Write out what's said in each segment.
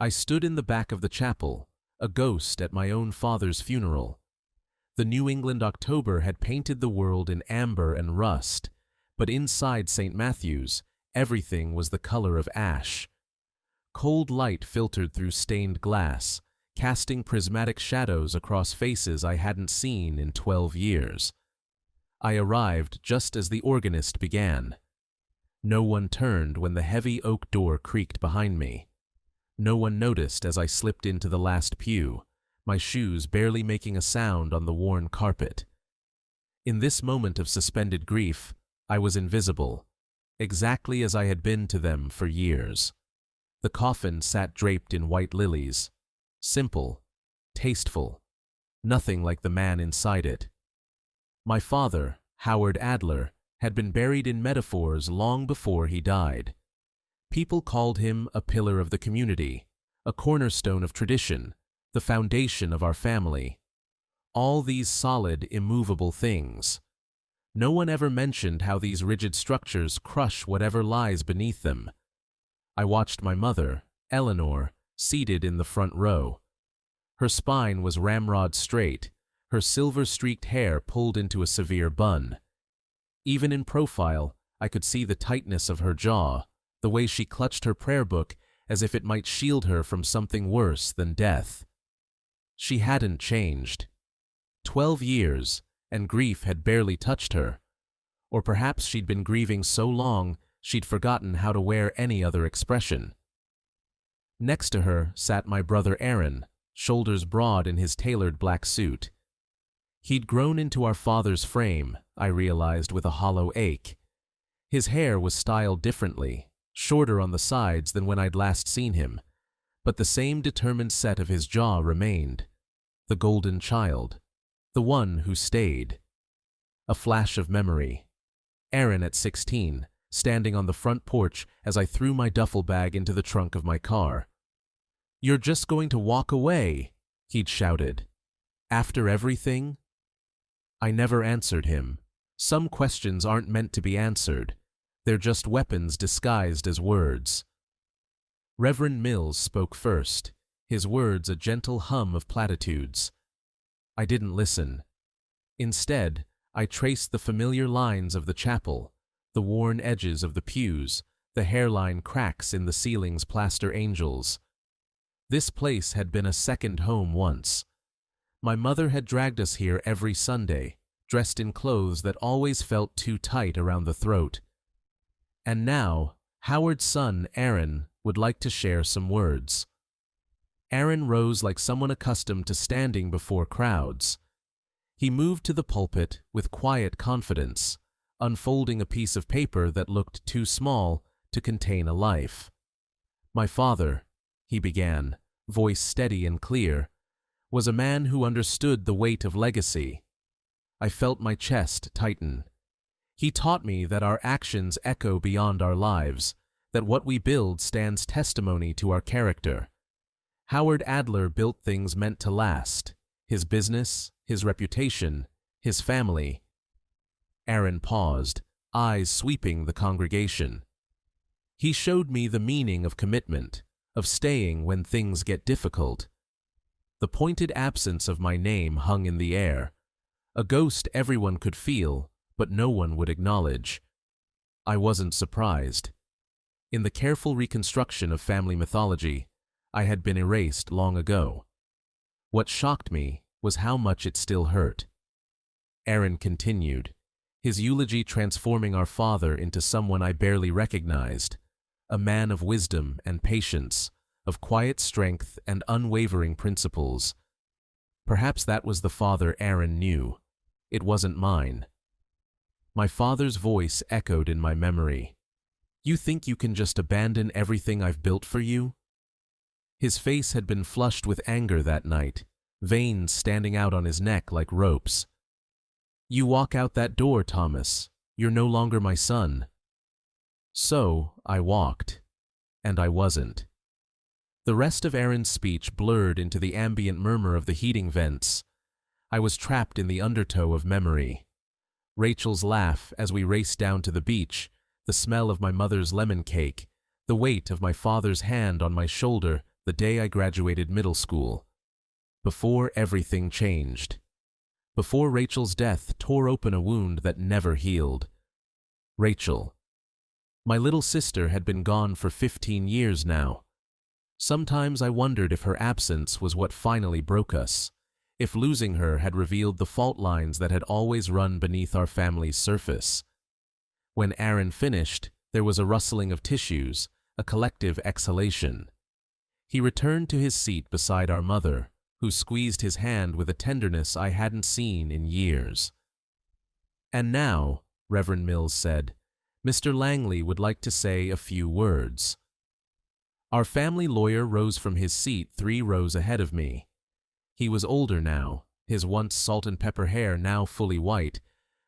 I stood in the back of the chapel, a ghost at my own father's funeral. The New England October had painted the world in amber and rust, but inside St. Matthew's, everything was the color of ash. Cold light filtered through stained glass, casting prismatic shadows across faces I hadn't seen in 12 years. I arrived just as the organist began. No one turned when the heavy oak door creaked behind me. No one noticed as I slipped into the last pew, my shoes barely making a sound on the worn carpet. In this moment of suspended grief, I was invisible, exactly as I had been to them for years. The coffin sat draped in white lilies, simple, tasteful, nothing like the man inside it. My father, Howard Adler, had been buried in metaphors long before he died. People called him a pillar of the community, a cornerstone of tradition, the foundation of our family. All these solid, immovable things. No one ever mentioned how these rigid structures crush whatever lies beneath them. I watched my mother, Eleanor, seated in the front row. Her spine was ramrod straight, her silver-streaked hair pulled into a severe bun. Even in profile, I could see the tightness of her jaw, the way she clutched her prayer book as if it might shield her from something worse than death. She hadn't changed. 12 years, and grief had barely touched her. Or perhaps she'd been grieving so long she'd forgotten how to wear any other expression. Next to her sat my brother Aaron, shoulders broad in his tailored black suit. He'd grown into our father's frame, I realized with a hollow ache. His hair was styled differently, shorter on the sides than when I'd last seen him, but the same determined set of his jaw remained. The golden child, the one who stayed. A flash of memory. Aaron at 16, standing on the front porch as I threw my duffel bag into the trunk of my car. "You're just going to walk away," he'd shouted. "After everything?" I never answered him. Some questions aren't meant to be answered. They're just weapons disguised as words. Reverend Mills spoke first, his words a gentle hum of platitudes. I didn't listen. Instead, I traced the familiar lines of the chapel, the worn edges of the pews, the hairline cracks in the ceiling's plaster angels. This place had been a second home once. My mother had dragged us here every Sunday, dressed in clothes that always felt too tight around the throat. And now, Howard's son, Aaron, would like to share some words. Aaron rose like someone accustomed to standing before crowds. He moved to the pulpit with quiet confidence, unfolding a piece of paper that looked too small to contain a life. "My father," he began, voice steady and clear, "was a man who understood the weight of legacy." I felt my chest tighten. He taught me that our actions echo beyond our lives, that what we build stands testimony to our character. Howard Adler built things meant to last: his business, his reputation, his family. Aaron paused, eyes sweeping the congregation. He showed me the meaning of commitment, of staying when things get difficult. The pointed absence of my name hung in the air, a ghost everyone could feel, but no one would acknowledge. I wasn't surprised. In the careful reconstruction of family mythology, I had been erased long ago. What shocked me was how much it still hurt. Aaron continued, his eulogy transforming our father into someone I barely recognized, a man of wisdom and patience, of quiet strength and unwavering principles. Perhaps that was the father Aaron knew. It wasn't mine. My father's voice echoed in my memory. "You think you can just abandon everything I've built for you?" His face had been flushed with anger that night, veins standing out on his neck like ropes. "You walk out that door, Thomas. You're no longer my son." So I walked, and I wasn't. The rest of Aaron's speech blurred into the ambient murmur of the heating vents. I was trapped in the undertow of memory. Rachel's laugh as we raced down to the beach, the smell of my mother's lemon cake, the weight of my father's hand on my shoulder the day I graduated middle school. Before everything changed. Before Rachel's death tore open a wound that never healed. Rachel. My little sister had been gone for 15 years now. Sometimes I wondered if her absence was what finally broke us, if losing her had revealed the fault lines that had always run beneath our family's surface. When Aaron finished, there was a rustling of tissues, a collective exhalation. He returned to his seat beside our mother, who squeezed his hand with a tenderness I hadn't seen in years. "And now," Reverend Mills said, "Mr. Langley would like to say a few words." Our family lawyer rose from his seat 3 rows ahead of me. He was older now, his once salt-and-pepper hair now fully white,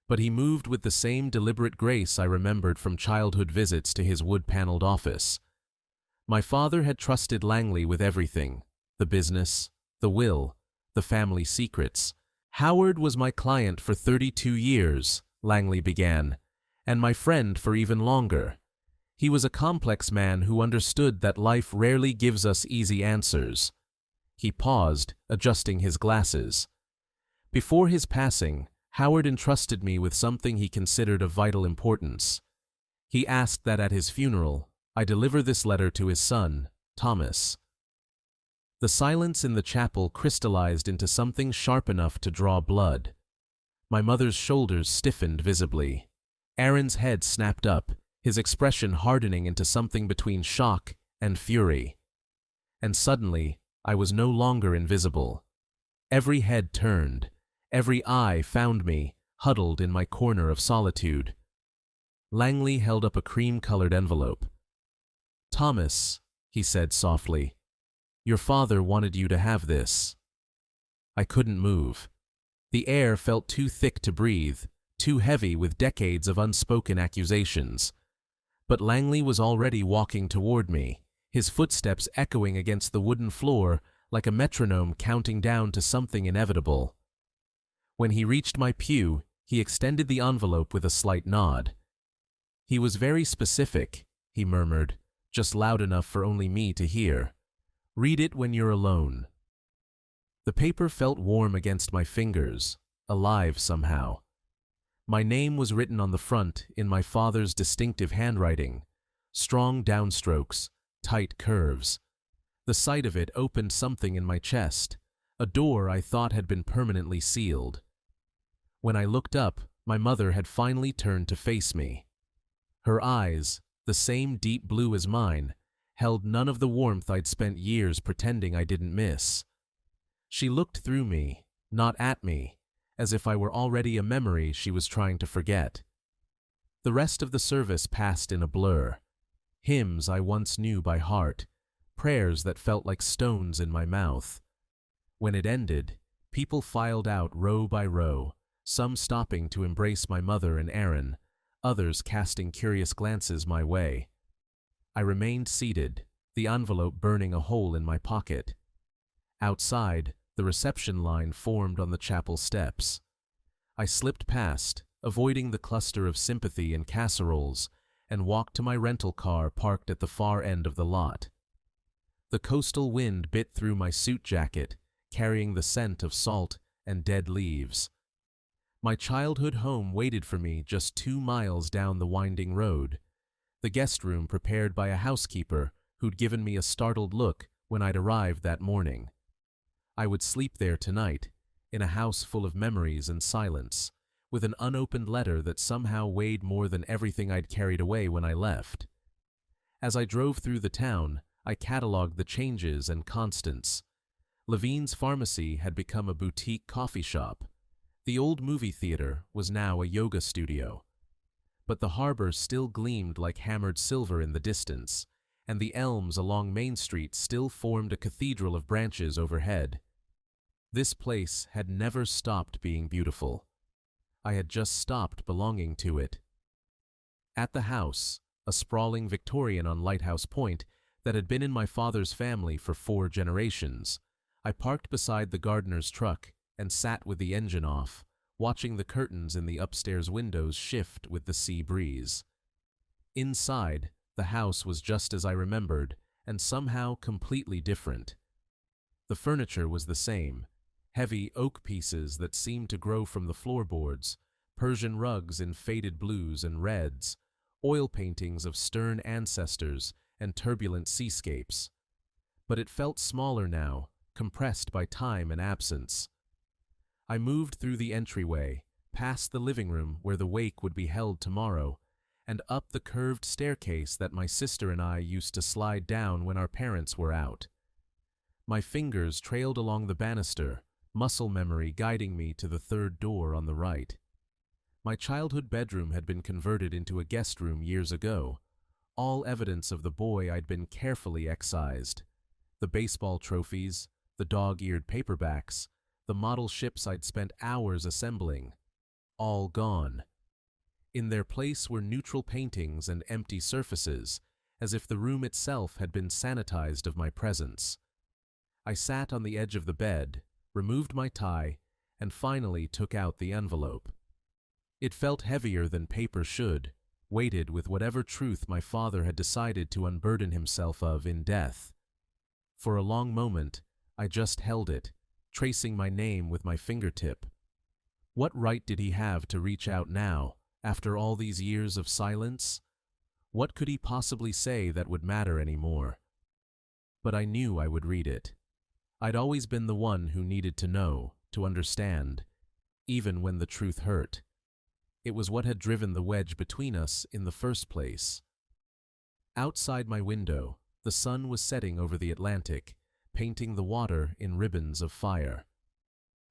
but he moved with the same deliberate grace I remembered from childhood visits to his wood-paneled office. My father had trusted Langley with everything: the business, the will, the family secrets. "Howard was my client for 32 years, Langley began, "and my friend for even longer. He was a complex man who understood that life rarely gives us easy answers." He paused, adjusting his glasses. "Before his passing, Howard entrusted me with something he considered of vital importance. He asked that at his funeral, I deliver this letter to his son, Thomas." The silence in the chapel crystallized into something sharp enough to draw blood. My mother's shoulders stiffened visibly. Aaron's head snapped up, his expression hardening into something between shock and fury. And suddenly, I was no longer invisible. Every head turned, every eye found me, huddled in my corner of solitude. Langley held up a cream-colored envelope. "Thomas," he said softly, "your father wanted you to have this." I couldn't move. The air felt too thick to breathe, too heavy with decades of unspoken accusations. But Langley was already walking toward me, his footsteps echoing against the wooden floor like a metronome counting down to something inevitable. When he reached my pew, he extended the envelope with a slight nod. "He was very specific," he murmured, just loud enough for only me to hear. "Read it when you're alone." The paper felt warm against my fingers, alive somehow. My name was written on the front in my father's distinctive handwriting, strong downstrokes, tight curves. The sight of it opened something in my chest, a door I thought had been permanently sealed. When I looked up, my mother had finally turned to face me. Her eyes, the same deep blue as mine, held none of the warmth I'd spent years pretending I didn't miss. She looked through me, not at me, as if I were already a memory she was trying to forget. The rest of the service passed in a blur. Hymns I once knew by heart, prayers that felt like stones in my mouth. When it ended, people filed out row by row, some stopping to embrace my mother and Aaron, others casting curious glances my way. I remained seated, the envelope burning a hole in my pocket. Outside, the reception line formed on the chapel steps. I slipped past, avoiding the cluster of sympathy and casseroles, and walked to my rental car parked at the far end of the lot. The coastal wind bit through my suit jacket, carrying the scent of salt and dead leaves. My childhood home waited for me just 2 miles down the winding road, the guest room prepared by a housekeeper who'd given me a startled look when I'd arrived that morning. I would sleep there tonight, in a house full of memories and silence, with an unopened letter that somehow weighed more than everything I'd carried away when I left. As I drove through the town, I cataloged the changes and constants. Levine's Pharmacy had become a boutique coffee shop. The old movie theater was now a yoga studio. But the harbor still gleamed like hammered silver in the distance, and the elms along Main Street still formed a cathedral of branches overhead. This place had never stopped being beautiful. I had just stopped belonging to it. At the house, a sprawling Victorian on Lighthouse Point that had been in my father's family for 4 generations, I parked beside the gardener's truck and sat with the engine off, watching the curtains in the upstairs windows shift with the sea breeze. Inside, the house was just as I remembered, and somehow completely different. The furniture was the same, heavy oak pieces that seemed to grow from the floorboards, Persian rugs in faded blues and reds, oil paintings of stern ancestors and turbulent seascapes. But it felt smaller now, compressed by time and absence. I moved through the entryway, past the living room where the wake would be held tomorrow, and up the curved staircase that my sister and I used to slide down when our parents were out. My fingers trailed along the banister, muscle memory guiding me to the third door on the right. My childhood bedroom had been converted into a guest room years ago, all evidence of the boy I'd been carefully excised. The baseball trophies, the dog-eared paperbacks, the model ships I'd spent hours assembling, all gone. In their place were neutral paintings and empty surfaces, as if the room itself had been sanitized of my presence. I sat on the edge of the bed, removed my tie, and finally took out the envelope. It felt heavier than paper should, weighted with whatever truth my father had decided to unburden himself of in death. For a long moment, I just held it, tracing my name with my fingertip. What right did he have to reach out now, after all these years of silence? What could he possibly say that would matter anymore? But I knew I would read it. I'd always been the one who needed to know, to understand, even when the truth hurt. It was what had driven the wedge between us in the first place. Outside my window, the sun was setting over the Atlantic, painting the water in ribbons of fire.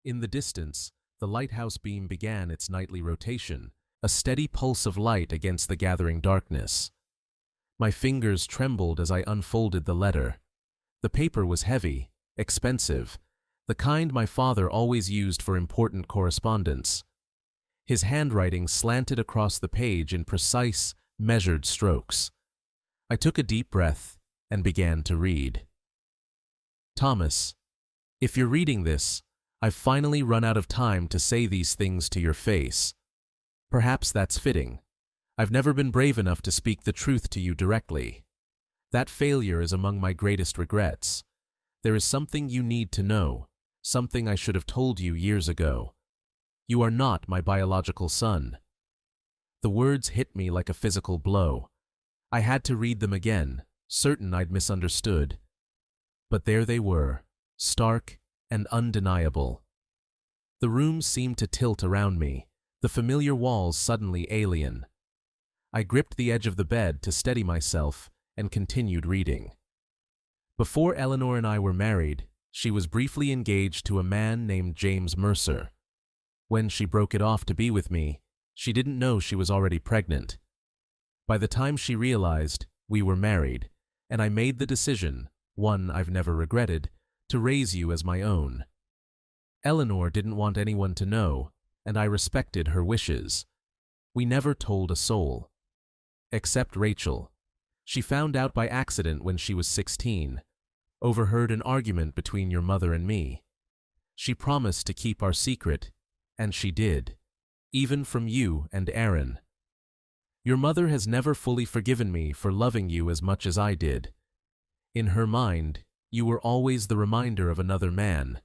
In the distance, the lighthouse beam began its nightly rotation, a steady pulse of light against the gathering darkness. My fingers trembled as I unfolded the letter. The paper was heavy, expensive, the kind my father always used for important correspondence. His handwriting slanted across the page in precise, measured strokes. I took a deep breath and began to read. Thomas, if you're reading this, I've finally run out of time to say these things to your face. Perhaps that's fitting. I've never been brave enough to speak the truth to you directly. That failure is among my greatest regrets. There is something you need to know, something I should have told you years ago. You are not my biological son. The words hit me like a physical blow. I had to read them again, certain I'd misunderstood. But there they were, stark and undeniable. The room seemed to tilt around me, the familiar walls suddenly alien. I gripped the edge of the bed to steady myself and continued reading. Before Eleanor and I were married, she was briefly engaged to a man named James Mercer. When she broke it off to be with me, she didn't know she was already pregnant. By the time she realized, we were married, and I made the decision, one I've never regretted, to raise you as my own. Eleanor didn't want anyone to know, and I respected her wishes. We never told a soul. Except Rachel. She found out by accident when she was 16, overheard an argument between your mother and me. She promised to keep our secret, and she did, even from you and Aaron. Your mother has never fully forgiven me for loving you as much as I did. In her mind, you were always the reminder of another man.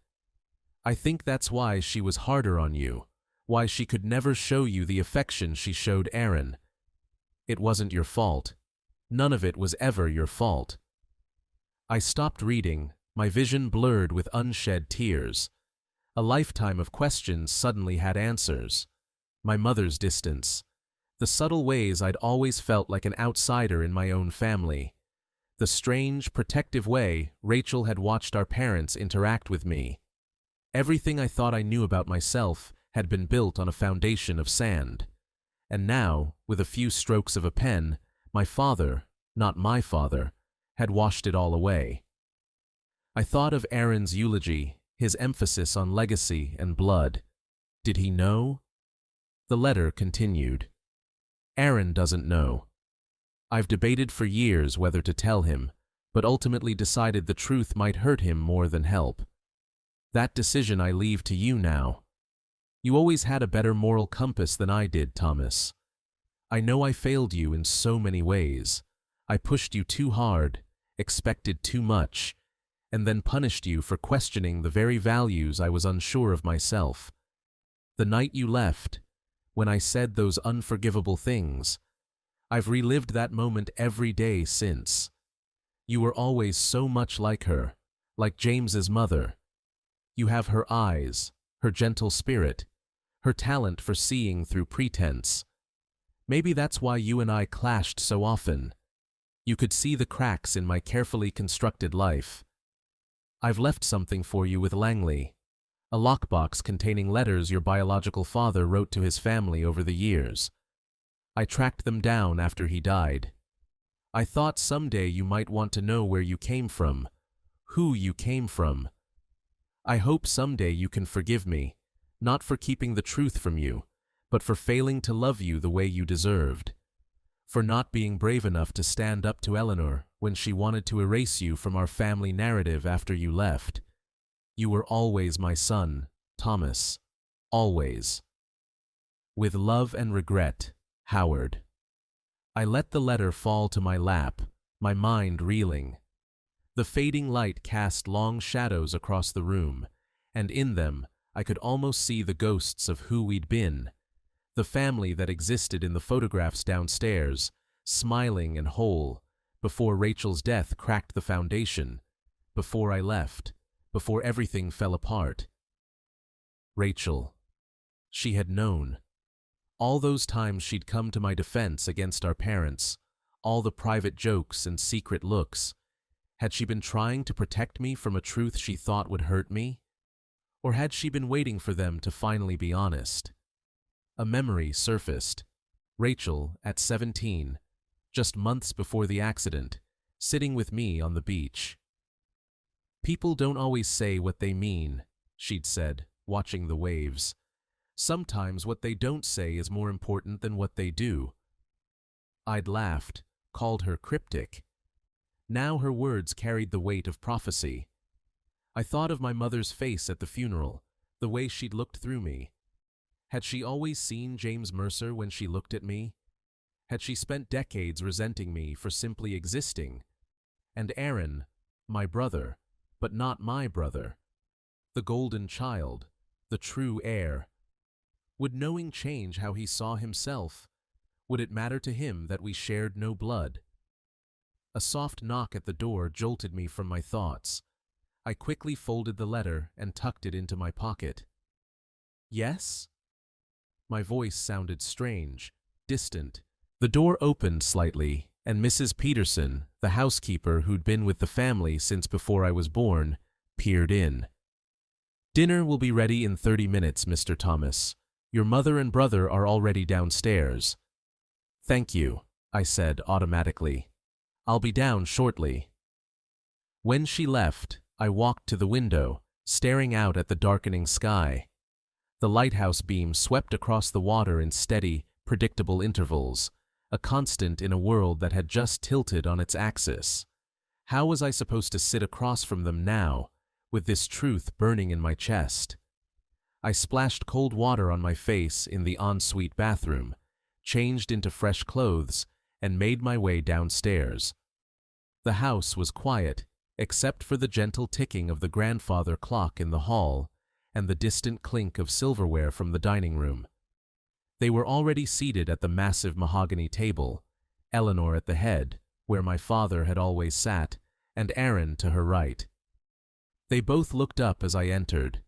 I think that's why she was harder on you, why she could never show you the affection she showed Aaron. It wasn't your fault. None of it was ever your fault. I stopped reading, my vision blurred with unshed tears. A lifetime of questions suddenly had answers. My mother's distance. The subtle ways I'd always felt like an outsider in my own family. The strange, protective way Rachel had watched our parents interact with me. Everything I thought I knew about myself had been built on a foundation of sand. And now, with a few strokes of a pen, my father, not my father, had washed it all away. I thought of Aaron's eulogy, his emphasis on legacy and blood. Did he know? The letter continued. Aaron doesn't know. I've debated for years whether to tell him, but ultimately decided the truth might hurt him more than help. That decision I leave to you now. You always had a better moral compass than I did, Thomas. I know I failed you in so many ways. I pushed you too hard, expected too much, and then punished you for questioning the very values I was unsure of myself. The night you left, when I said those unforgivable things, I've relived that moment every day since. You were always so much like her, like James's mother. You have her eyes, her gentle spirit, her talent for seeing through pretense. Maybe that's why you and I clashed so often. You could see the cracks in my carefully constructed life. I've left something for you with Langley, a lockbox containing letters your biological father wrote to his family over the years. I tracked them down after he died. I thought someday you might want to know where you came from, who you came from. I hope someday you can forgive me, not for keeping the truth from you, but for failing to love you the way you deserved, for not being brave enough to stand up to Eleanor when she wanted to erase you from our family narrative after you left. You were always my son, Thomas. Always. With love and regret, Howard. I let the letter fall to my lap, my mind reeling. The fading light cast long shadows across the room, and in them I could almost see the ghosts of who we'd been, the family that existed in the photographs downstairs, smiling and whole, before Rachel's death cracked the foundation, before I left, before everything fell apart. Rachel. She had known. All those times she'd come to my defense against our parents, all the private jokes and secret looks. Had she been trying to protect me from a truth she thought would hurt me? Or had she been waiting for them to finally be honest? A memory surfaced. Rachel, at 17, just months before the accident, sitting with me on the beach. "People don't always say what they mean," she'd said, watching the waves. "Sometimes what they don't say is more important than what they do." I'd laughed, called her cryptic. Now her words carried the weight of prophecy. I thought of my mother's face at the funeral, the way she'd looked through me. Had she always seen James Mercer when she looked at me? Had she spent decades resenting me for simply existing? And Aaron, my brother, but not my brother, the golden child, the true heir. Would knowing change how he saw himself? Would it matter to him that we shared no blood? A soft knock at the door jolted me from my thoughts. I quickly folded the letter and tucked it into my pocket. "Yes?" My voice sounded strange, distant. The door opened slightly, and Mrs. Peterson, the housekeeper who'd been with the family since before I was born, peered in. "Dinner will be ready in 30 minutes, Mr. Thomas. Your mother and brother are already downstairs." "Thank you," I said automatically. "I'll be down shortly." When she left, I walked to the window, staring out at the darkening sky. The lighthouse beam swept across the water in steady, predictable intervals, a constant in a world that had just tilted on its axis. How was I supposed to sit across from them now, with this truth burning in my chest? I splashed cold water on my face in the ensuite bathroom, changed into fresh clothes, and made my way downstairs. The house was quiet, except for the gentle ticking of the grandfather clock in the hall and the distant clink of silverware from the dining room. They were already seated at the massive mahogany table, Eleanor at the head, where my father had always sat, and Aaron to her right. They both looked up as I entered.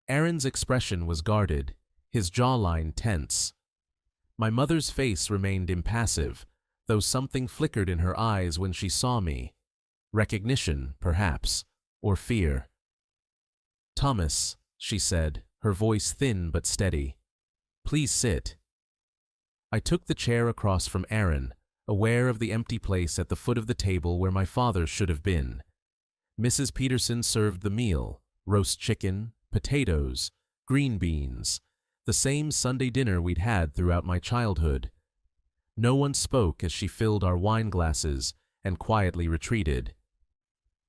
Aaron's expression was guarded, his jawline tense. My mother's face remained impassive, though something flickered in her eyes when she saw me. Recognition, perhaps, or fear. "Thomas," she said, her voice thin but steady. "Please sit." I took the chair across from Aaron, aware of the empty place at the foot of the table where my father should have been. Mrs. Peterson served the meal, roast chicken, potatoes, green beans, the same Sunday dinner we'd had throughout my childhood. No one spoke as she filled our wine glasses and quietly retreated.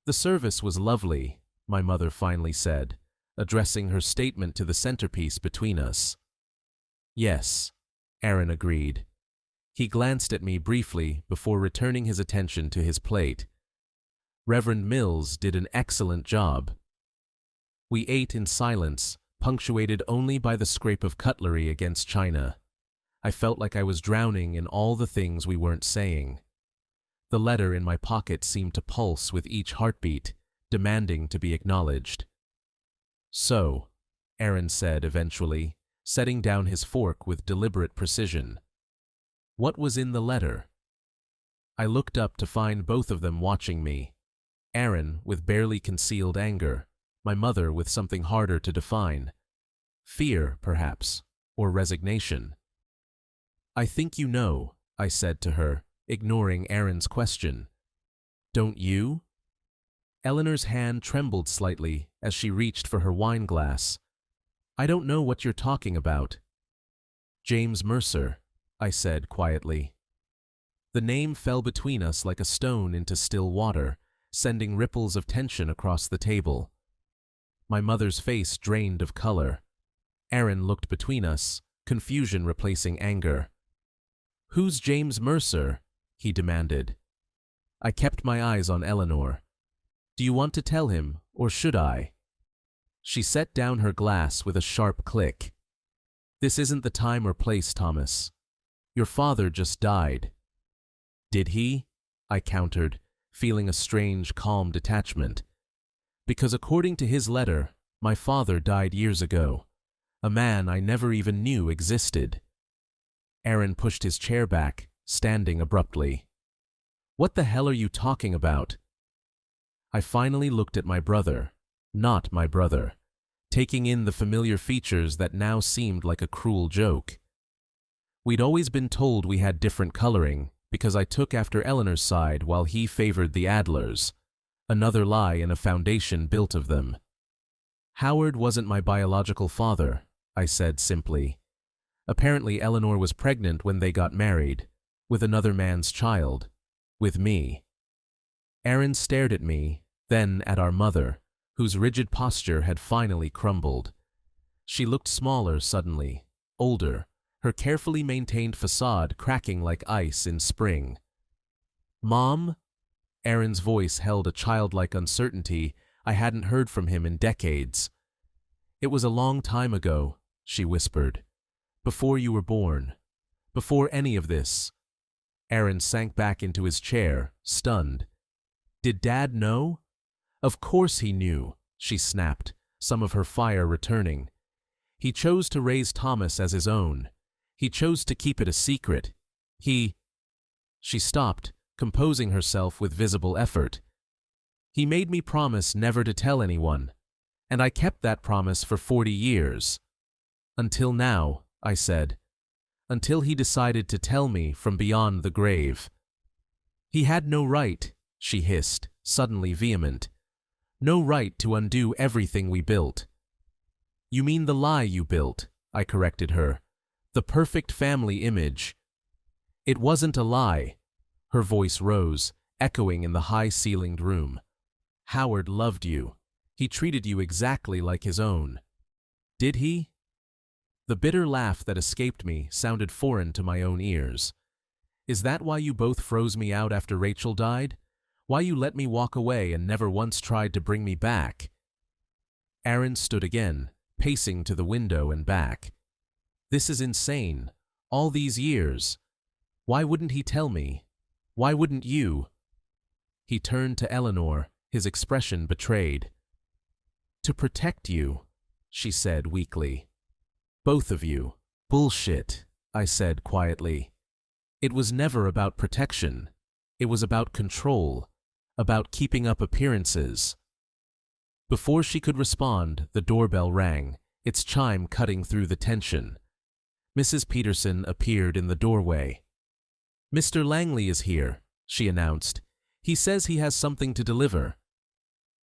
"The service was lovely," my mother finally said, addressing her statement to the centerpiece between us. "Yes," Aaron agreed. He glanced at me briefly before returning his attention to his plate. Reverend Mills did an excellent job. We ate in silence, punctuated only by the scrape of cutlery against china. I felt like I was drowning in all the things we weren't saying. The letter in my pocket seemed to pulse with each heartbeat, demanding to be acknowledged. "So," Aaron said eventually, setting down his fork with deliberate precision. "What was in the letter?" I looked up to find both of them watching me. Aaron with barely concealed anger, my mother with something harder to define. Fear, perhaps, or resignation. "I think you know," I said to her, ignoring Aaron's question. "Don't you?" Eleanor's hand trembled slightly as she reached for her wine glass. "I don't know what you're talking about." "James Mercer," I said quietly. The name fell between us like a stone into still water, sending ripples of tension across the table. My mother's face drained of color. Aaron looked between us, confusion replacing anger. "Who's James Mercer?" he demanded. I kept my eyes on Eleanor. "Do you want to tell him, or should I?" She set down her glass with a sharp click. "This isn't the time or place, Thomas. Your father just died." "Did he?" I countered, feeling a strange, calm detachment. "Because according to his letter, my father died years ago. A man I never even knew existed." Aaron pushed his chair back, standing abruptly. "What the hell are you talking about?" I finally looked at my brother, not my brother, taking in the familiar features that now seemed like a cruel joke. We'd always been told we had different coloring because I took after Eleanor's side while he favored the Adlers, another lie in a foundation built of them. "Howard wasn't my biological father," I said simply. "Apparently Eleanor was pregnant when they got married, with another man's child, with me." Aaron stared at me, then at our mother, whose rigid posture had finally crumbled. She looked smaller suddenly, older, her carefully maintained facade cracking like ice in spring. "Mom?" Aaron's voice held a childlike uncertainty I hadn't heard from him in decades. "It was a long time ago," she whispered. "Before you were born. Before any of this." Aaron sank back into his chair, stunned. "Did Dad know?" "Of course he knew," she snapped, some of her fire returning. "He chose to raise Thomas as his own. He chose to keep it a secret. She stopped, composing herself with visible effort. "He made me promise never to tell anyone, and I kept that promise for 40 years. Until now," I said. "Until he decided to tell me from beyond the grave." "He had no right," she hissed, suddenly vehement. "No right to undo everything we built." "You mean the lie you built," I corrected her. "The perfect family image." "It wasn't a lie." Her voice rose, echoing in the high-ceilinged room. "Howard loved you. He treated you exactly like his own." "Did he?" The bitter laugh that escaped me sounded foreign to my own ears. "Is that why you both froze me out after Rachel died? Why you let me walk away and never once tried to bring me back?" Aaron stood again, pacing to the window and back. "This is insane. All these years. Why wouldn't he tell me? Why wouldn't you?" He turned to Eleanor, his expression betrayed. "To protect you," she said weakly. "Both of you." "Bullshit," I said quietly. "It was never about protection. It was about control, about keeping up appearances." Before she could respond, the doorbell rang, its chime cutting through the tension. Mrs. Peterson appeared in the doorway. "Mr. Langley is here," she announced. "He says he has something to deliver."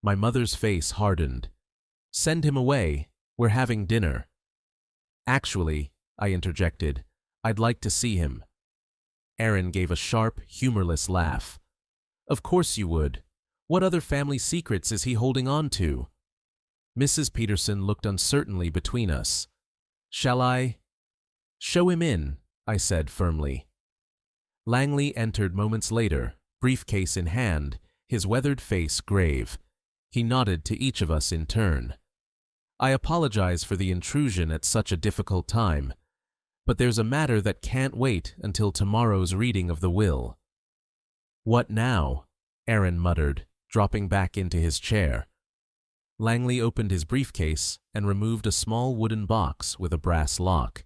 My mother's face hardened. "Send him away. We're having dinner." "Actually," I interjected, "I'd like to see him." Aaron gave a sharp, humorless laugh. "Of course you would. What other family secrets is he holding on to?" Mrs. Peterson looked uncertainly between us. "Shall I?" "Show him in," I said firmly. Langley entered moments later, briefcase in hand, his weathered face grave. He nodded to each of us in turn. I apologize for the intrusion at such a difficult time, but there's a matter that can't wait until tomorrow's reading of the will. What now? Aaron muttered, dropping back into his chair. Langley opened his briefcase and removed a small wooden box with a brass lock.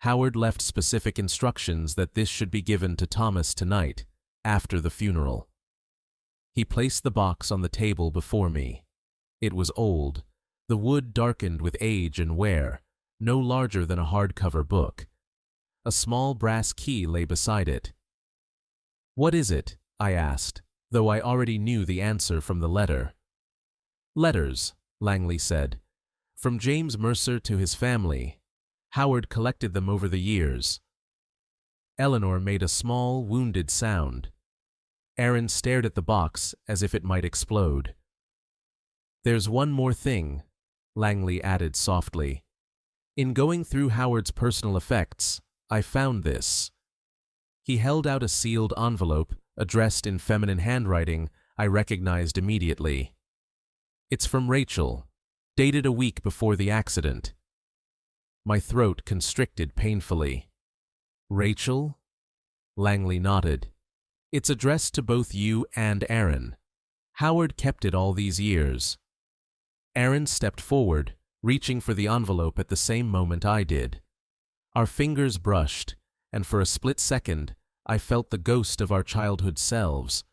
Howard left specific instructions that this should be given to Thomas tonight, after the funeral. He placed the box on the table before me. It was old, the wood darkened with age and wear, no larger than a hardcover book. A small brass key lay beside it. "What is it?" I asked, though I already knew the answer from the letter. "Letters," Langley said. "From James Mercer to his family. Howard collected them over the years." Eleanor made a small, wounded sound. Aaron stared at the box as if it might explode. "There's one more thing," Langley added softly. "In going through Howard's personal effects, I found this." He held out a sealed envelope, addressed in feminine handwriting I recognized immediately. "It's from Rachel, dated a week before the accident." My throat constricted painfully. "Rachel?" Langley nodded. "It's addressed to both you and Aaron. Howard kept it all these years." Aaron stepped forward, reaching for the envelope at the same moment I did. Our fingers brushed, and for a split second, I felt the ghost of our childhood selves.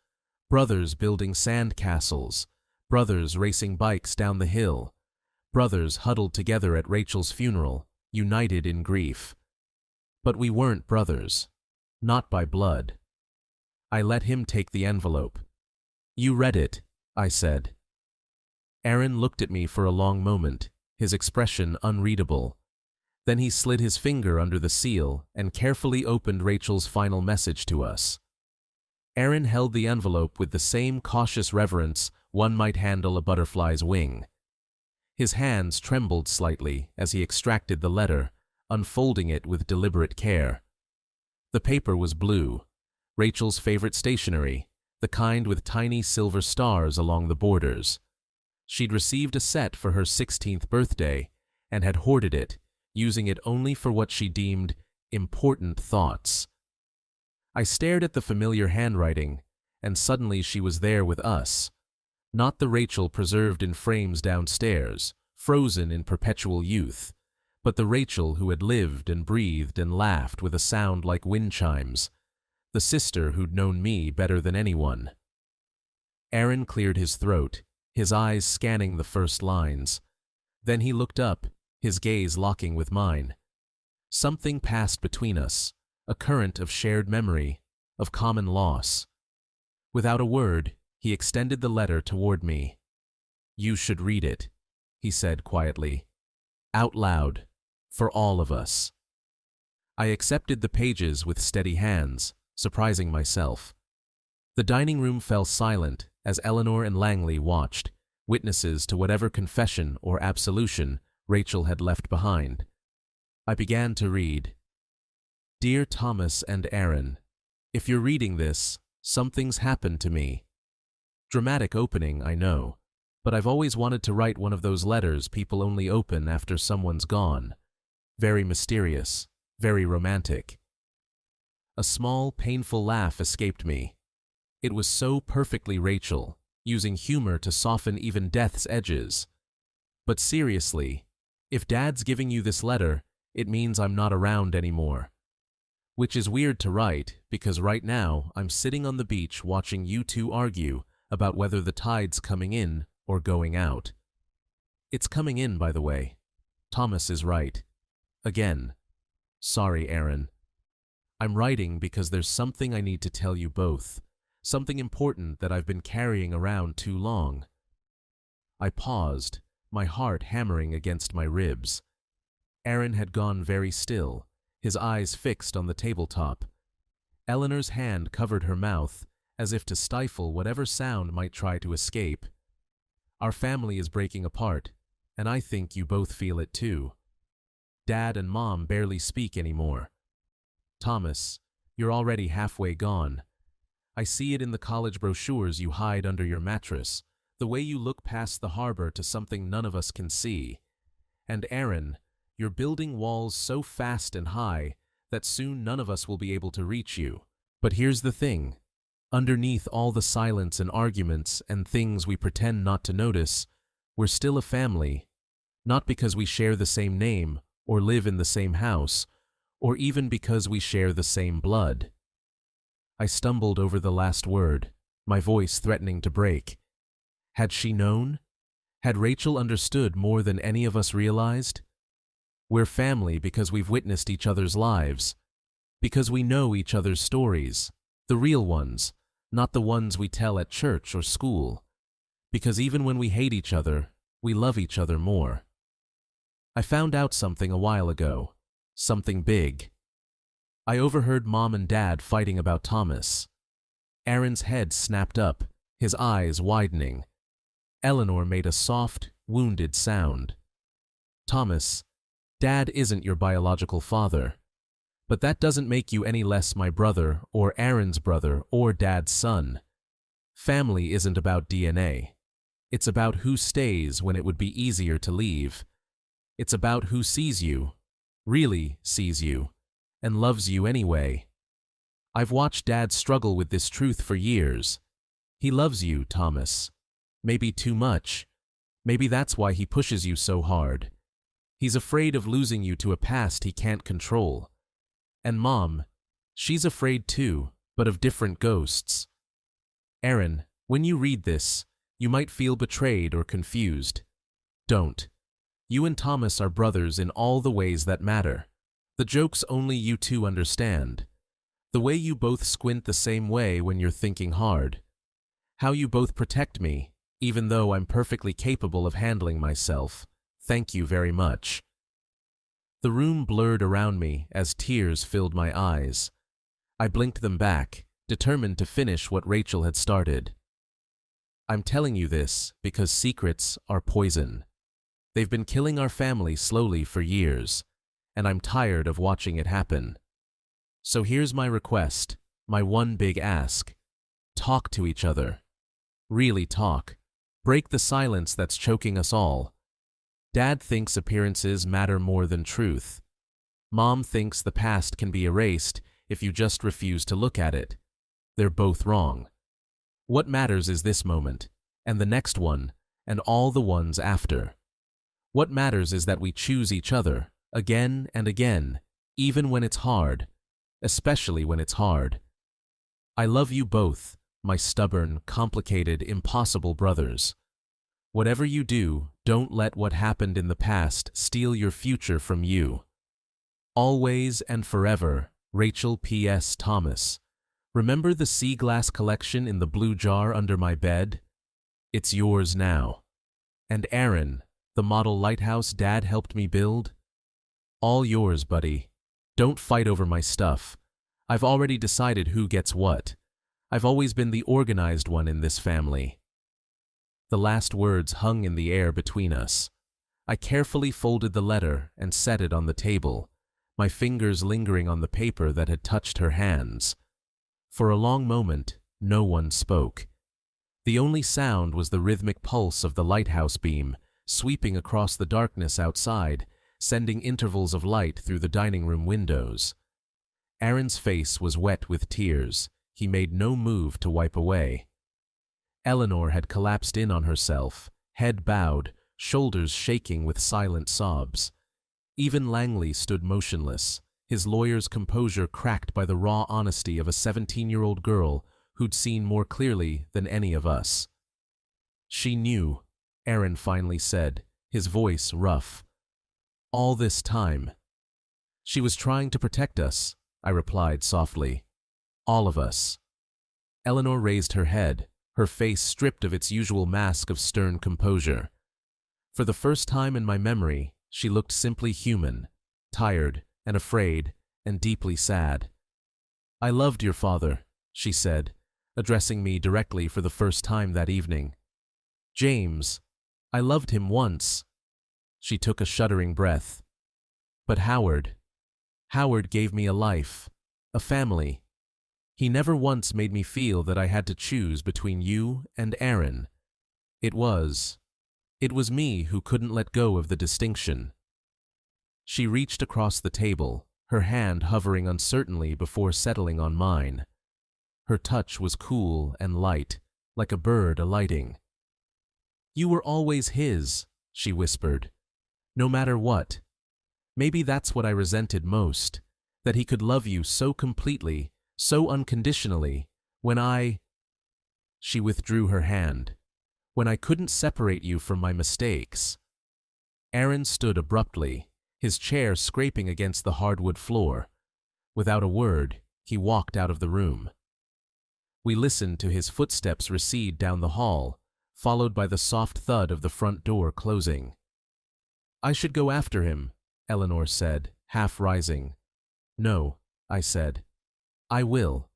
Brothers building sand castles, brothers racing bikes down the hill, brothers huddled together at Rachel's funeral, united in grief. But we weren't brothers. Not by blood. I let him take the envelope. "You read it," I said. Aaron looked at me for a long moment, his expression unreadable. Then he slid his finger under the seal and carefully opened Rachel's final message to us. Aaron held the envelope with the same cautious reverence one might handle a butterfly's wing. His hands trembled slightly as he extracted the letter, unfolding it with deliberate care. The paper was blue, Rachel's favorite stationery, the kind with tiny silver stars along the borders. She'd received a set for her 16th birthday and had hoarded it, using it only for what she deemed important thoughts. I stared at the familiar handwriting, and suddenly she was there with us. Not the Rachel preserved in frames downstairs, frozen in perpetual youth, but the Rachel who had lived and breathed and laughed with a sound like wind chimes, the sister who'd known me better than anyone. Aaron cleared his throat, his eyes scanning the first lines. Then he looked up, his gaze locking with mine. Something passed between us, a current of shared memory, of common loss. Without a word, he extended the letter toward me. "You should read it," he said quietly. "Out loud, for all of us." I accepted the pages with steady hands, surprising myself. The dining room fell silent as Eleanor and Langley watched, witnesses to whatever confession or absolution Rachel had left behind. I began to read. "Dear Thomas and Aaron, if you're reading this, something's happened to me." Dramatic opening, I know, but I've always wanted to write one of those letters people only open after someone's gone. Very mysterious, very romantic. A small, painful laugh escaped me. It was so perfectly Rachel, using humor to soften even death's edges. But seriously, if Dad's giving you this letter, it means I'm not around anymore. Which is weird to write, because right now I'm sitting on the beach watching you two argue about whether the tide's coming in or going out. It's coming in, by the way. Thomas is right. Again. Sorry, Aaron. I'm writing because there's something I need to tell you both, something important that I've been carrying around too long. I paused, my heart hammering against my ribs. Aaron had gone very still, his eyes fixed on the tabletop. Eleanor's hand covered her mouth, as if to stifle whatever sound might try to escape. Our family is breaking apart, and I think you both feel it too. Dad and Mom barely speak anymore. Thomas, you're already halfway gone. I see it in the college brochures you hide under your mattress, the way you look past the harbor to something none of us can see. And Aaron, you're building walls so fast and high that soon none of us will be able to reach you. But here's the thing. Underneath all the silence and arguments and things we pretend not to notice, we're still a family, not because we share the same name or live in the same house, or even because we share the same blood. I stumbled over the last word, my voice threatening to break. Had she known? Had Rachel understood more than any of us realized? We're family because we've witnessed each other's lives, because we know each other's stories, the real ones, not the ones we tell at church or school, because even when we hate each other, we love each other more. I found out something a while ago, something big. I overheard Mom and Dad fighting about Thomas. Aaron's head snapped up, his eyes widening. Eleanor made a soft, wounded sound. Thomas, Dad isn't your biological father. But that doesn't make you any less my brother or Aaron's brother or Dad's son. Family isn't about DNA. It's about who stays when it would be easier to leave. It's about who sees you, really sees you, and loves you anyway. I've watched Dad struggle with this truth for years. He loves you, Thomas. Maybe too much. Maybe that's why he pushes you so hard. He's afraid of losing you to a past he can't control. And Mom, she's afraid too, but of different ghosts. Aaron, when you read this, you might feel betrayed or confused. Don't. You and Thomas are brothers in all the ways that matter. The jokes only you two understand. The way you both squint the same way when you're thinking hard. How you both protect me, even though I'm perfectly capable of handling myself. Thank you very much. The room blurred around me as tears filled my eyes. I blinked them back, determined to finish what Rachel had started. I'm telling you this because secrets are poison. They've been killing our family slowly for years, and I'm tired of watching it happen. So here's my request, my one big ask. Talk to each other. Really talk. Break the silence that's choking us all. Dad thinks appearances matter more than truth. Mom thinks the past can be erased if you just refuse to look at it. They're both wrong. What matters is this moment, and the next one, and all the ones after. What matters is that we choose each other, again and again, even when it's hard, especially when it's hard. I love you both, my stubborn, complicated, impossible brothers. Whatever you do, don't let what happened in the past steal your future from you. Always and forever, Rachel P.S. Thomas. Remember the sea glass collection in the blue jar under my bed? It's yours now. And Aaron, the model lighthouse Dad helped me build? All yours, buddy. Don't fight over my stuff. I've already decided who gets what. I've always been the organized one in this family. The last words hung in the air between us. I carefully folded the letter and set it on the table, my fingers lingering on the paper that had touched her hands. For a long moment, no one spoke. The only sound was the rhythmic pulse of the lighthouse beam, sweeping across the darkness outside, sending intervals of light through the dining room windows. Aaron's face was wet with tears. He made no move to wipe away. Eleanor had collapsed in on herself, head bowed, shoulders shaking with silent sobs. Even Langley stood motionless, his lawyer's composure cracked by the raw honesty of a 17-year-old girl who'd seen more clearly than any of us. She knew, Aaron finally said, his voice rough. All this time. She was trying to protect us, I replied softly. All of us. Eleanor raised her head, her face stripped of its usual mask of stern composure. For the first time in my memory, she looked simply human, tired and afraid and deeply sad. I loved your father, she said, addressing me directly for the first time that evening. James, I loved him once. She took a shuddering breath. But Howard gave me a life, a family. He never once made me feel that I had to choose between you and Aaron. It was me who couldn't let go of the distinction." She reached across the table, her hand hovering uncertainly before settling on mine. Her touch was cool and light, like a bird alighting. "You were always his," she whispered. "No matter what. Maybe that's what I resented most, that he could love you so completely, so unconditionally, when I—" She withdrew her hand. "When I couldn't separate you from my mistakes." Aaron stood abruptly, his chair scraping against the hardwood floor. Without a word, he walked out of the room. We listened to his footsteps recede down the hall, followed by the soft thud of the front door closing. "I should go after him," Eleanor said, half rising. "No," I said. "I will."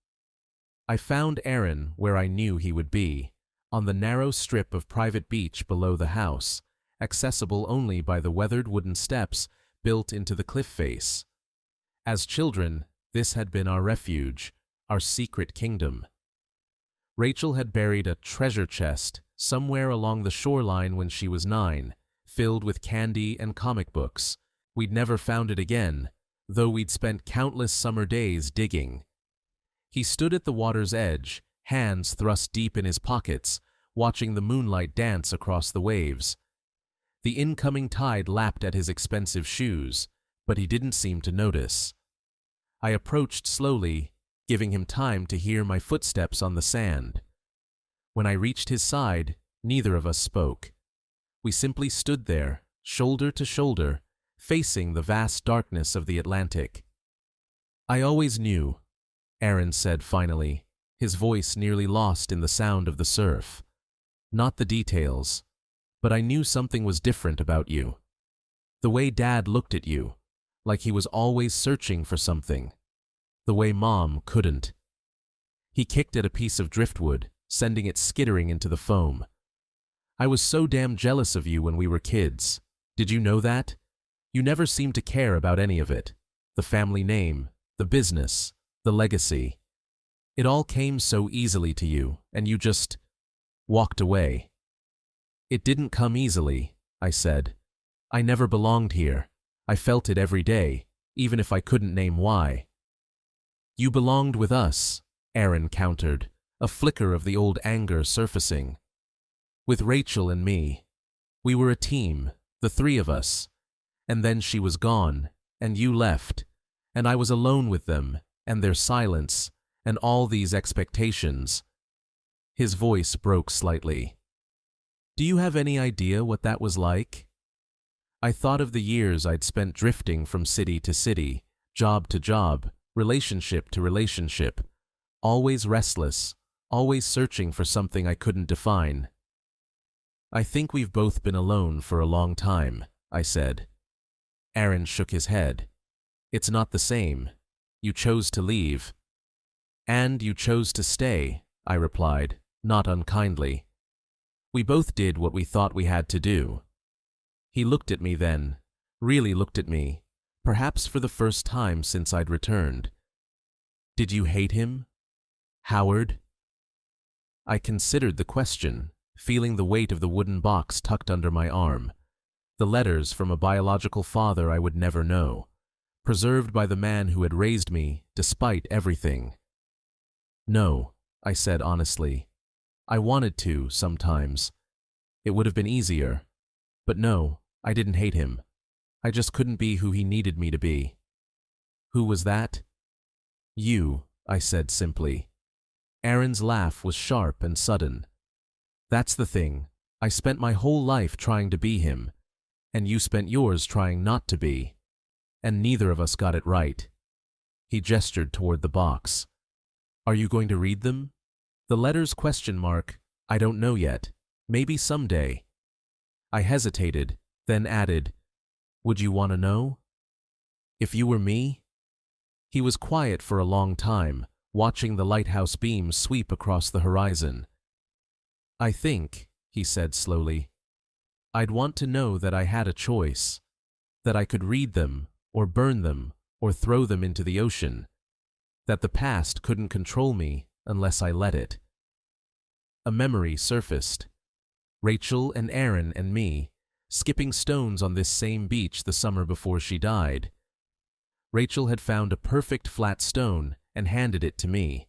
I found Aaron where I knew he would be, on the narrow strip of private beach below the house, accessible only by the weathered wooden steps built into the cliff face. As children, this had been our refuge, our secret kingdom. Rachel had buried a treasure chest somewhere along the shoreline when she was 9, filled with candy and comic books. We'd never found it again, though we'd spent countless summer days digging. He stood at the water's edge, hands thrust deep in his pockets, watching the moonlight dance across the waves. The incoming tide lapped at his expensive shoes, but he didn't seem to notice. I approached slowly, giving him time to hear my footsteps on the sand. When I reached his side, neither of us spoke. We simply stood there, shoulder to shoulder, facing the vast darkness of the Atlantic. "I always knew," Aaron said finally, his voice nearly lost in the sound of the surf. "Not the details, but I knew something was different about you. The way Dad looked at you, like he was always searching for something. The way Mom couldn't." He kicked at a piece of driftwood, sending it skittering into the foam. "I was so damn jealous of you when we were kids. Did you know that? You never seemed to care about any of it. The family name, the business, the legacy. It all came so easily to you, and you just walked away." "It didn't come easily," I said. "I never belonged here. I felt it every day, even if I couldn't name why." "You belonged with us," Aaron countered, a flicker of the old anger surfacing. "With Rachel and me. We were a team, the three of us. And then she was gone, and you left, and I was alone with them, and their silence, and all these expectations." His voice broke slightly. "Do you have any idea what that was like?" I thought of the years I'd spent drifting from city to city, job to job, relationship to relationship, always restless, always searching for something I couldn't define. "I think we've both been alone for a long time," I said. Aaron shook his head. "It's not the same. You chose to leave." "And you chose to stay," I replied, not unkindly. "We both did what we thought we had to do." He looked at me then, really looked at me, perhaps for the first time since I'd returned. "Did you hate him? Howard?" I considered the question, feeling the weight of the wooden box tucked under my arm. The letters from a biological father I would never know, preserved by the man who had raised me despite everything. "No," I said honestly. "I wanted to, sometimes. It would have been easier. But no, I didn't hate him. I just couldn't be who he needed me to be." "Who was that?" "You," I said simply. Aaron's laugh was sharp and sudden. "That's the thing. I spent my whole life trying to be him, and you spent yours trying not to be. And neither of us got it right." He gestured toward the box. "Are you going to read them?" "The letters ? I don't know yet. Maybe someday." I hesitated, then added, "Would you want to know? If you were me?" He was quiet for a long time, watching the lighthouse beams sweep across the horizon. "I think," he said slowly, "I'd want to know that I had a choice, that I could read them, or burn them, or throw them into the ocean. that the past couldn't control me unless I let it. A memory surfaced. Rachel and Aaron and me, skipping stones on this same beach the summer before she died. Rachel had found a perfect flat stone and handed it to me.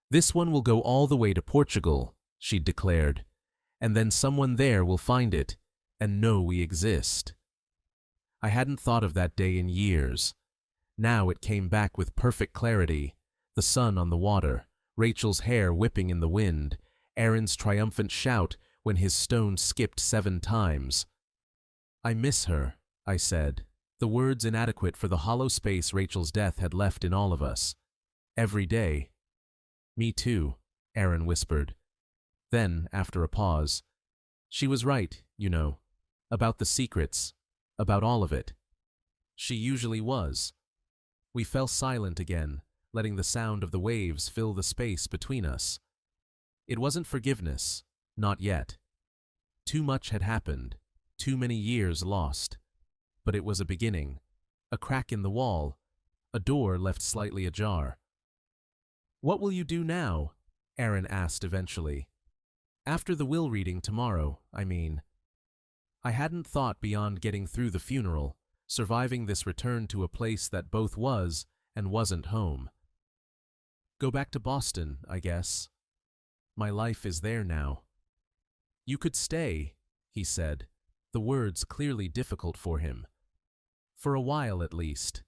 "This one will go all the way to Portugal," she'd declared, "and then someone there will find it and know we exist." I hadn't thought of that day in years. Now it came back with perfect clarity, the sun on the water, Rachel's hair whipping in the wind, Aaron's triumphant shout when his stone skipped 7 times. "I miss her," I said, the words inadequate for the hollow space Rachel's death had left in all of us. "Every day." "Me too," Aaron whispered. Then, after a pause, "She was right, you know, about the secrets, about all of it." She usually was. We fell silent again, letting the sound of the waves fill the space between us. It wasn't forgiveness, not yet. Too much had happened, too many years lost. But it was a beginning, a crack in the wall, a door left slightly ajar. "What will you do now?" Aaron asked eventually. "After the will reading tomorrow, I mean." I hadn't thought beyond getting through the funeral, surviving this return to a place that both was and wasn't home. "Go back to Boston, I guess. My life is there now." "You could stay," he said, the words clearly difficult for him. "For a while at least.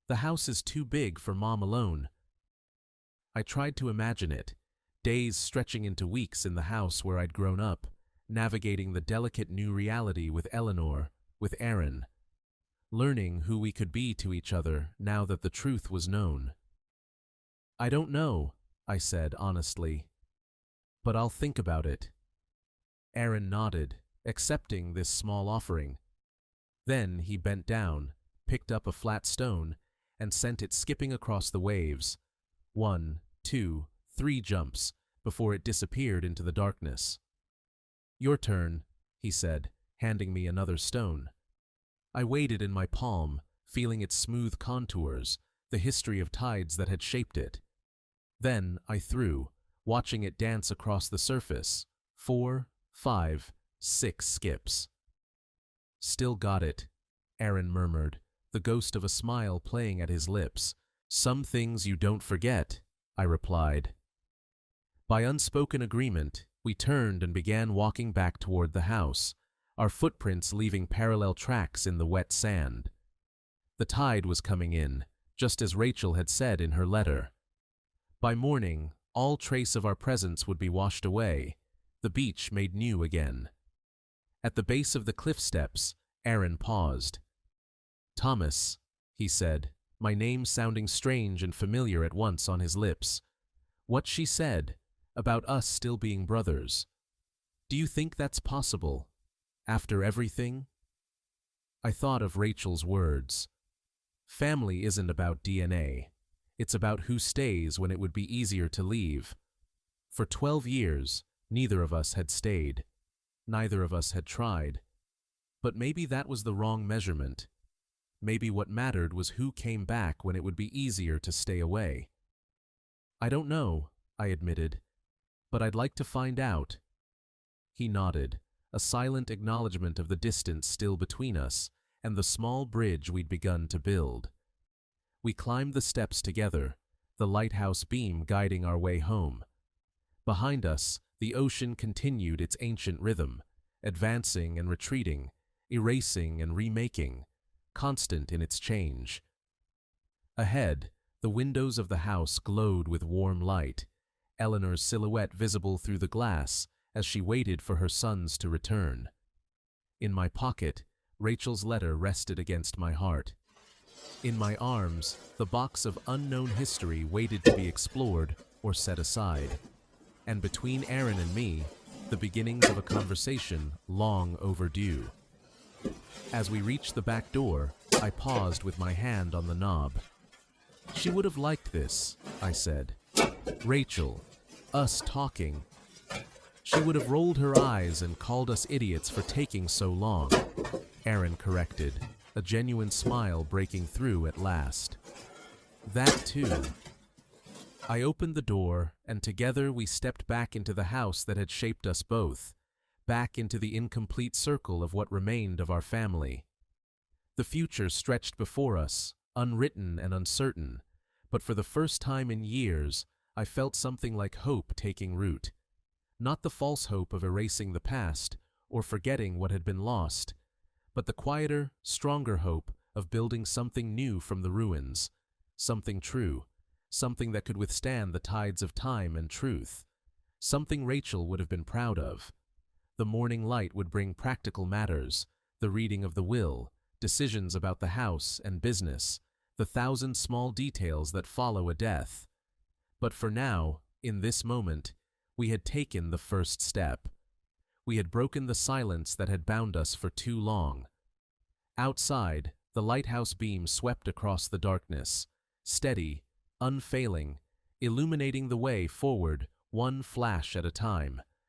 The house is too big for Mom alone." I tried to imagine it, days stretching into weeks in the house where I'd grown up, navigating the delicate new reality with Eleanor, with Aaron, learning who we could be to each other now that the truth was known. "I don't know," I said honestly, "but I'll think about it." Aaron nodded, accepting this small offering. Then he bent down, picked up a flat stone, and sent it skipping across the waves. 1, 2, 3 jumps before it disappeared into the darkness. "Your turn," he said, handing me another stone. I waited in my palm, feeling its smooth contours, the history of tides that had shaped it. Then I threw, watching it dance across the surface. 4, 5, 6 skips. "Still got it," Aaron murmured, the ghost of a smile playing at his lips. "Some things you don't forget," I replied. By unspoken agreement, we turned and began walking back toward the house, our footprints leaving parallel tracks in the wet sand. The tide was coming in, just as Rachel had said in her letter. By morning, all trace of our presence would be washed away, the beach made new again. At the base of the cliff steps, Aaron paused. "Thomas," he said, my name sounding strange and familiar at once on his lips. "What she said, about us still being brothers. Do you think that's possible? After everything?" I thought of Rachel's words. Family isn't about DNA. It's about who stays when it would be easier to leave. For 12 years, neither of us had stayed. Neither of us had tried. But maybe that was the wrong measurement. Maybe what mattered was who came back when it would be easier to stay away. "I don't know," I admitted, "but I'd like to find out." He nodded, a silent acknowledgement of the distance still between us and the small bridge we'd begun to build. We climbed the steps together, the lighthouse beam guiding our way home. Behind us, the ocean continued its ancient rhythm, advancing and retreating, erasing and remaking, constant in its change. Ahead, the windows of the house glowed with warm light, Eleanor's silhouette visible through the glass as she waited for her sons to return. In my pocket, Rachel's letter rested against my heart. In my arms, the box of unknown history waited to be explored or set aside. And between Aaron and me, the beginnings of a conversation long overdue. As we reached the back door, I paused with my hand on the knob. "She would have liked this," I said. "Rachel, us talking." "She would have rolled her eyes and called us idiots for taking so long," Aaron corrected, a genuine smile breaking through at last. "That too." I opened the door, and together we stepped back into the house that had shaped us both, back into the incomplete circle of what remained of our family. The future stretched before us, unwritten and uncertain, but for the first time in years, I felt something like hope taking root. Not the false hope of erasing the past or forgetting what had been lost, but the quieter, stronger hope of building something new from the ruins, something true, something that could withstand the tides of time and truth, something Rachel would have been proud of. The morning light would bring practical matters, the reading of the will, decisions about the house and business, the thousand small details that follow a death. But for now, in this moment, we had taken the first step. We had broken the silence that had bound us for too long. Outside, the lighthouse beam swept across the darkness, steady, unfailing, illuminating the way forward, one flash at a time.